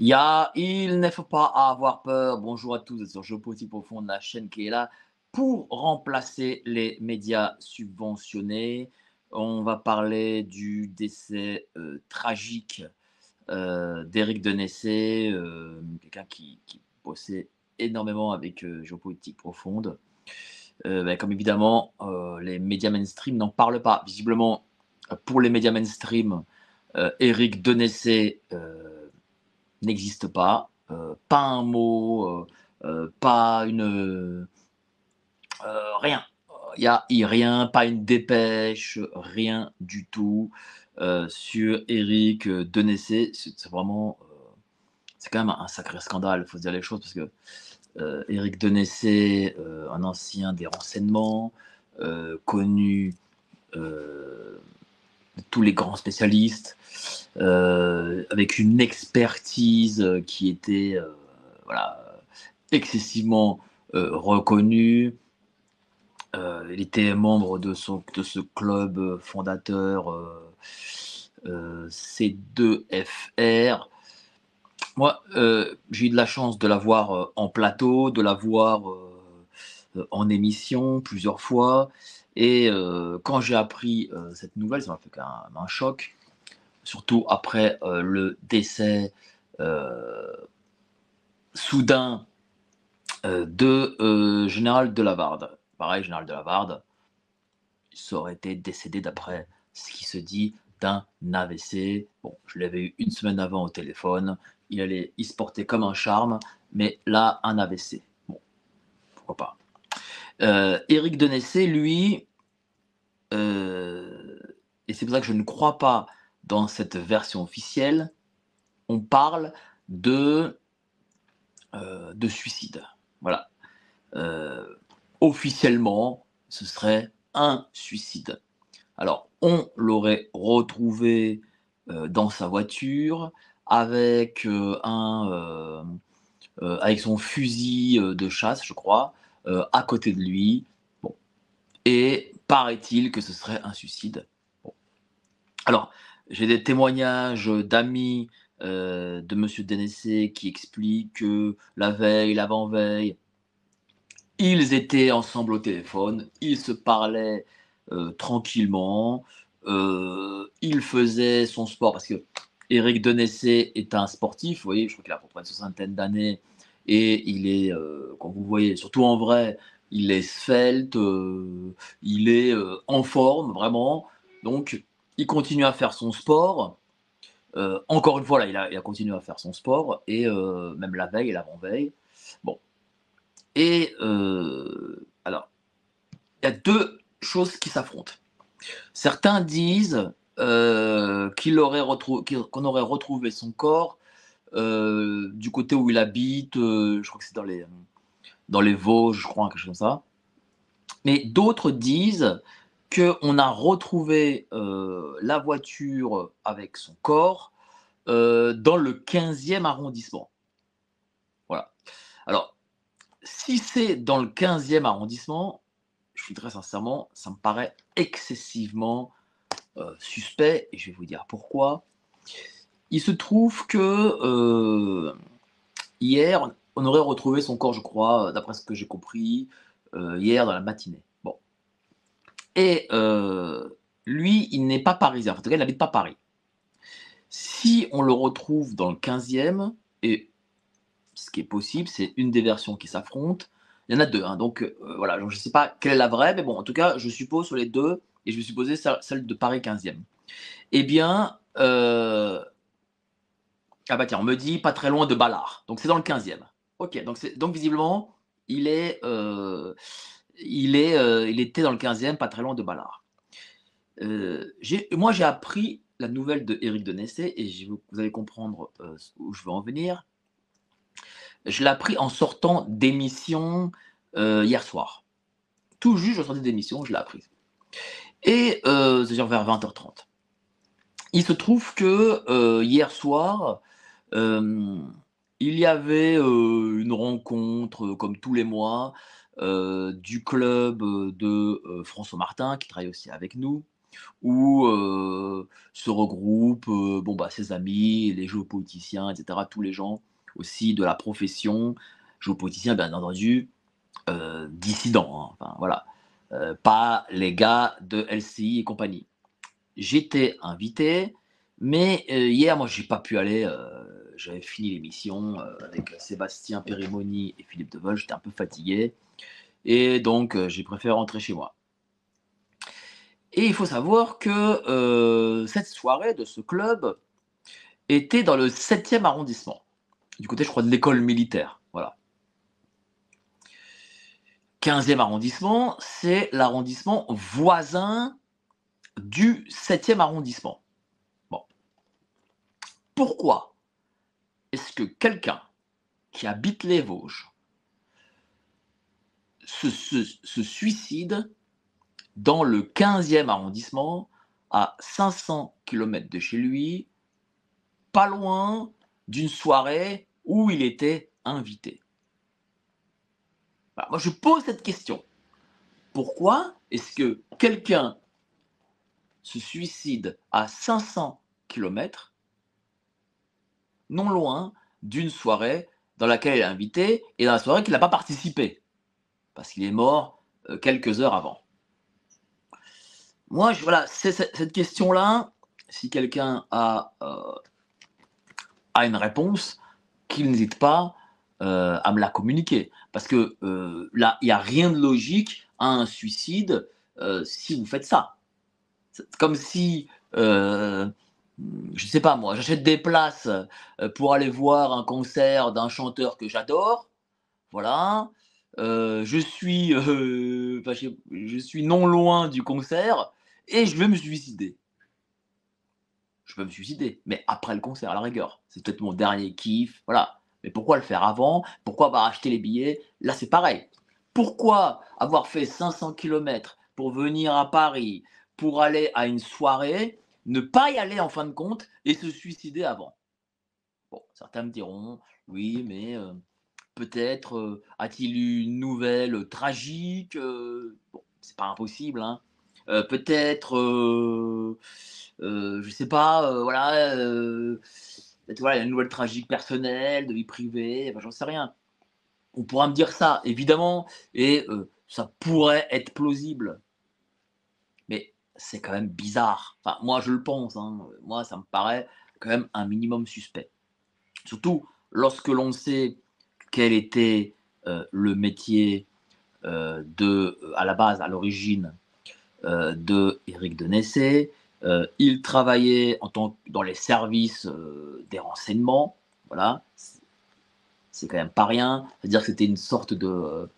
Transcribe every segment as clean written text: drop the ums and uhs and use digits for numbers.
Il ne faut pas avoir peur. Bonjour à tous, vous êtes sur Géopolitique Profonde, la chaîne qui est là pour remplacer les médias subventionnés. On va parler du décès tragique d'Éric Denessé, quelqu'un qui bossait énormément avec Géopolitique Profonde. Comme évidemment, les médias mainstream n'en parlent pas. Visiblement, pour les médias mainstream, Éric Denessé n'existe pas. Pas un mot, pas une. Rien. Il y a rien, pas une dépêche, rien du tout sur Éric Denessé. C'est vraiment. C'est quand même un sacré scandale, il faut se dire les choses, parce que Éric Denessé, un ancien des renseignements, connu de tous les grands spécialistes, avec une expertise qui était voilà, excessivement reconnue. Il était membre de ce club fondateur C2FR. Moi, j'ai eu de la chance de la voir en plateau, de la voir en émission plusieurs fois. Et quand j'ai appris cette nouvelle, ça m'a fait quand même un choc, surtout après le décès soudain de Général Delavarde. Pareil, Général Delavarde, il aurait été décédé, d'après ce qui se dit, d'un AVC. Bon, je l'avais eu une semaine avant au téléphone. Il se portait comme un charme, mais là, un AVC. Bon, pourquoi pas. Éric Denessé, lui, et c'est pour ça que je ne crois pas dans cette version officielle, on parle de suicide. Voilà. Officiellement, ce serait un suicide. Alors, on l'aurait retrouvé dans sa voiture avec avec son fusil de chasse, je crois, à côté de lui. Bon. Et paraît-il que ce serait un suicide. Bon. Alors, j'ai des témoignages d'amis de Monsieur Denessé qui expliquent que la veille, l'avant-veille, ils étaient ensemble au téléphone, ils se parlaient tranquillement, il faisait son sport parce que Éric Denessé est un sportif, vous voyez, je crois qu'il a à peu près une soixantaine d'années et il est, quand vous le voyez, surtout en vrai, il est svelte, il est en forme vraiment, donc il continue à faire son sport. Encore une fois, là, il a continué à faire son sport et même la veille et l'avant-veille. Bon, et alors, il y a deux choses qui s'affrontent. Certains disent qu'on aurait retrouvé son corps du côté où il habite, je crois que c'est dans les Vosges, je crois, quelque chose comme ça. Mais d'autres disent qu'on a retrouvé la voiture avec son corps dans le 15e arrondissement. Voilà. Alors, si c'est dans le 15e arrondissement, je suis très sincèrement, ça me paraît excessivement suspect, et je vais vous dire pourquoi. Il se trouve que hier, on aurait retrouvé son corps, je crois, d'après ce que j'ai compris, hier dans la matinée. Bon. Et lui, il n'est pas parisien. En tout cas, il n'habite pas Paris. Si on le retrouve dans le 15e, et ce qui est possible, c'est une des versions qui s'affrontent. Il y en a deux, hein, donc voilà, donc je ne sais pas quelle est la vraie, mais bon, en tout cas, je suppose sur les deux, et je vais supposer celle de Paris 15e. Eh bien, ah bah tiens, on me dit pas très loin de Ballard, donc c'est dans le 15e. Ok, donc visiblement, il est, il était dans le 15e, pas très loin de Ballard. Moi, j'ai appris la nouvelle de Éric Denessé, et vous allez comprendre où je veux en venir. Je l'ai appris en sortant d'émission hier soir. Tout juste, je sortais d'émission, je l'ai appris. Et c'est-à-dire vers 20h30. Il se trouve que hier soir, il y avait une rencontre, comme tous les mois, du club de François Martin, qui travaille aussi avec nous. où se regroupent bon, bah, ses amis, les géopoliticiens, et cetera, tous les gens aussi de la profession. Géopoliticiens, bien entendu, dissidents, hein, enfin voilà, pas les gars de LCI et compagnie. J'étais invité, mais hier, moi, j'ai pas pu aller. J'avais fini l'émission avec Sébastien Périmoni et Philippe Deveul. J'étais un peu fatigué et donc j'ai préféré rentrer chez moi. Et il faut savoir que cette soirée de ce club était dans le 7e arrondissement, du côté, je crois, de l'école militaire. Voilà. 15e arrondissement, c'est l'arrondissement voisin du 7e arrondissement. Bon. Pourquoi est-ce que quelqu'un qui habite les Vosges se suicide dans le 15e arrondissement, à 500 km de chez lui, pas loin d'une soirée où il était invité? Moi, je pose cette question. Pourquoi est-ce que quelqu'un se suicide à 500 km, non loin d'une soirée dans laquelle il est invité et dans la soirée qu'il n'a pas participé, parce qu'il est mort quelques heures avant? Moi, voilà, c'est cette question-là, si quelqu'un a une réponse, qu'il n'hésite pas à me la communiquer. Parce que là, il n'y a rien de logique à un suicide si vous faites ça. C'est comme si, je ne sais pas moi, j'achète des places pour aller voir un concert d'un chanteur que j'adore, voilà. Je suis non loin du concert et je vais me suicider. Je peux me suicider, mais après le concert, à la rigueur. C'est peut-être mon dernier kiff, voilà. Mais pourquoi le faire avant? Pourquoi avoir acheté les billets? Là, c'est pareil. Pourquoi avoir fait 500 km pour venir à Paris, pour aller à une soirée, ne pas y aller en fin de compte et se suicider avant? Bon, certains me diront, oui, mais peut-être a-t-il eu une nouvelle tragique, bon, c'est pas impossible, hein. Peut-être, je sais pas, voilà, peut-être voilà, il y a une nouvelle tragique personnelle, de vie privée, enfin, j'en sais rien. On pourra me dire ça, évidemment, et ça pourrait être plausible, mais c'est quand même bizarre. Enfin, moi, je le pense, hein, moi, ça me paraît quand même un minimum suspect. Surtout lorsque l'on sait quel était le métier à la base, à l'origine, de Éric de Nessé. Il travaillait dans les services des renseignements, voilà, c'est quand même pas rien. C'est-à-dire que c'était une sorte de,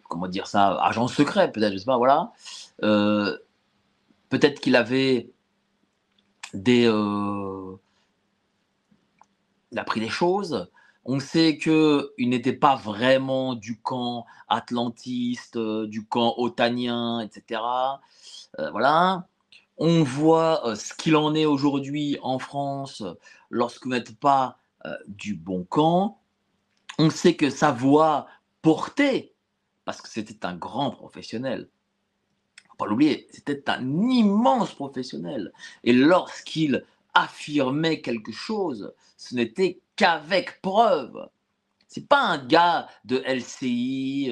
comment dire ça, agent secret, peut-être, je sais pas, voilà. Euh, Peut-être qu'il avait des, il a appris des choses. On sait qu'il n'était pas vraiment du camp atlantiste, du camp otanien, etc. Voilà. On voit ce qu'il en est aujourd'hui en France lorsque vous n'êtes pas du bon camp. On sait que sa voix portait, parce que c'était un grand professionnel, faut pas l'oublier, c'était un immense professionnel. Et lorsqu'il affirmait quelque chose, ce n'était qu'avec preuve. C'est pas un gars de LCI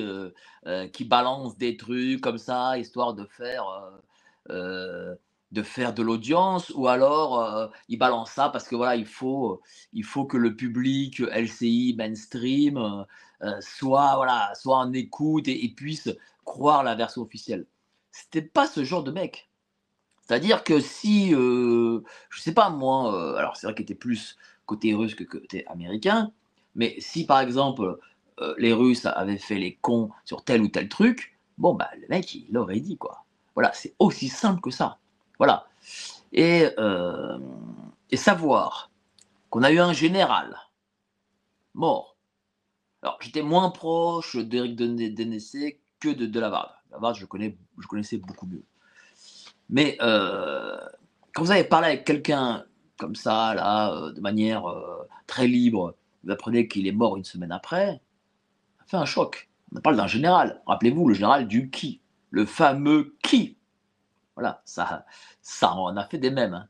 qui balance des trucs comme ça, histoire de faire de l'audience, ou alors il balance ça parce que voilà, il faut que le public LCI mainstream soit en écoute et puisse croire la version officielle. C'était pas ce genre de mec. C'est-à-dire que si, je sais pas moi, alors c'est vrai qu'il était plus côté russe que côté américain, mais si par exemple, les Russes avaient fait les cons sur tel ou tel truc, bon bah le mec il l'aurait dit quoi. Voilà, c'est aussi simple que ça. Voilà. Et, savoir qu'on a eu un général mort. Alors j'étais moins proche d'Éric Denessé que de Delavarde. Delavarde je connaissais beaucoup mieux. Mais quand vous avez parlé avec quelqu'un comme ça, là, de manière très libre, vous apprenez qu'il est mort une semaine après, ça fait un choc. On parle d'un général. Rappelez-vous, le général du qui, le fameux qui. Voilà, ça en a fait des mèmes, hein.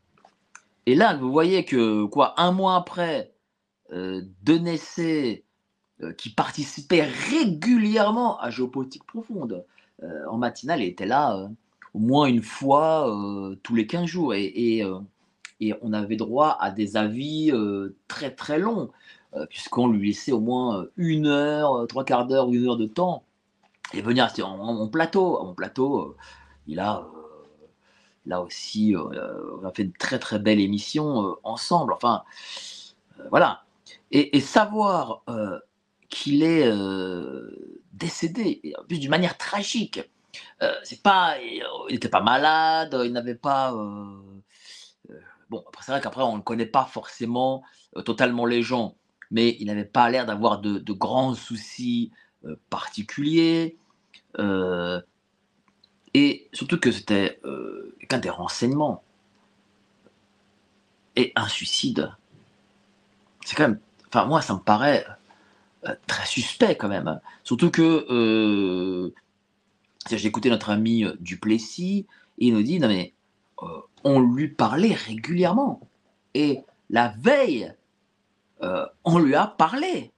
Et là, vous voyez que quoi, un mois après, Denessé, qui participait régulièrement à Géopolitique profonde, en matinale, il était là, au moins une fois, tous les 15 jours et on avait droit à des avis, très, très longs, puisqu'on lui laissait au moins, 1 heure, 3/4 d'heure, 1 heure de temps et venir sur mon plateau. À mon plateau, il a, là aussi, on a fait une très, très belle émission, ensemble. Enfin, voilà et savoir, qu'il est, décédé et en plus d'une manière tragique. C'est pas il n'était pas malade, il n'avait pas, bon après c'est vrai qu'après on ne connaît pas forcément, totalement les gens, mais il n'avait pas l'air d'avoir de grands soucis, particuliers, heu et surtout que c'était, quelqu'un des renseignements et un suicide, c'est quand même enfin moi ça me paraît, très suspect quand même, hein. Surtout que, j'ai écouté notre ami, Duplessis et il nous dit: «Non mais, heu, on lui parlait régulièrement et la veille, on lui a parlé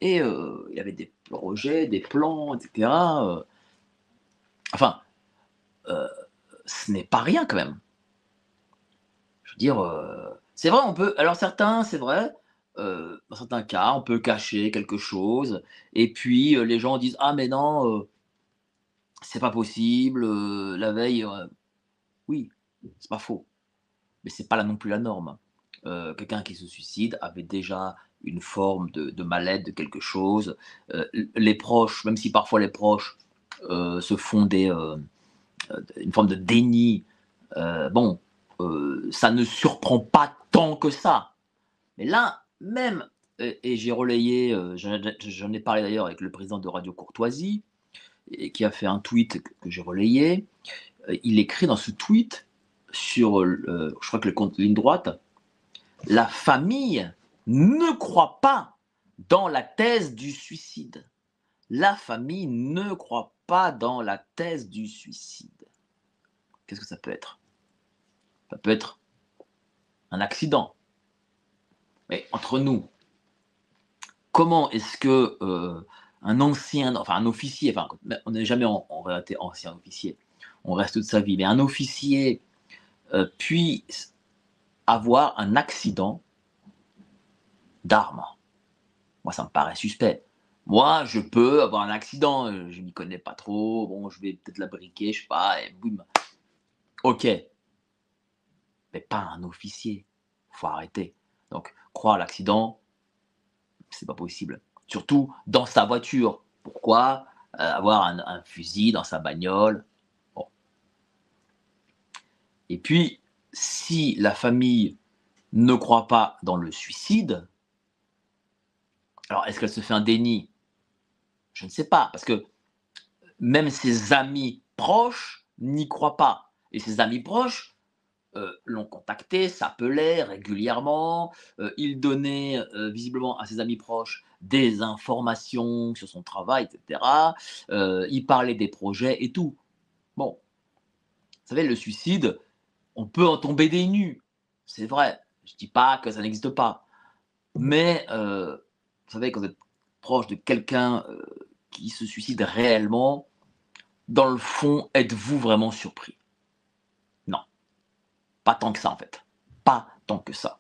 et il y avait des projets, des plans et cetera, enfin, heu, ce n'est pas rien quand même». Je veux dire, c'est vrai on peut alors certains, c'est vrai, dans certains cas, on peut cacher quelque chose et puis, les gens disent: «Ah mais non, c'est pas possible, la veille, oui, c'est pas faux, mais c'est pas là non plus la norme. Quelqu'un qui se suicide avait déjà une forme de mal-être, de quelque chose. Les proches, même si parfois les proches se font une forme de déni, bon, ça ne surprend pas tant que ça. Mais là, même, et j'ai relayé, j'en ai parlé d'ailleurs avec le président de Radio Courtoisie, et qui a fait un tweet que j'ai relayé. Il écrit dans ce tweet sur, je crois que le compte Ligne Droite, la famille ne croit pas dans la thèse du suicide. La famille ne croit pas dans la thèse du suicide. Qu'est-ce que ça peut être? Ça peut être un accident. Mais entre nous, comment est-ce que un ancien, enfin un officier, enfin on n'est jamais en réalité ancien officier, on reste toute sa vie, mais un officier puisse avoir un accident d'armes? Moi, ça me paraît suspect. Moi, je peux avoir un accident, je m'y connais pas trop, bon, je vais peut-être la briquer, je sais pas, et boum. OK, mais pas un officier. Faut arrêter. Donc, croire à l'accident, c'est pas possible. Surtout dans sa voiture. Pourquoi avoir un fusil dans sa bagnole? Bon. Et puis, si la famille ne croit pas dans le suicide, alors est-ce qu'elle se fait un déni? Je ne sais pas, parce que même ses amis proches n'y croient pas. Et ses amis proches l'ont contacté, s'appelaient régulièrement, il donnait visiblement à ses amis proches des informations sur son travail, et cetera. Il parlait des projets et tout. Bon, vous savez, le suicide, on peut en tomber des nues. C'est vrai, je ne dis pas que ça n'existe pas. Mais vous savez, quand vous êtes proche de quelqu'un qui se suicide réellement, dans le fond, êtes-vous vraiment surpris? Non, pas tant que ça en fait. Pas tant que ça.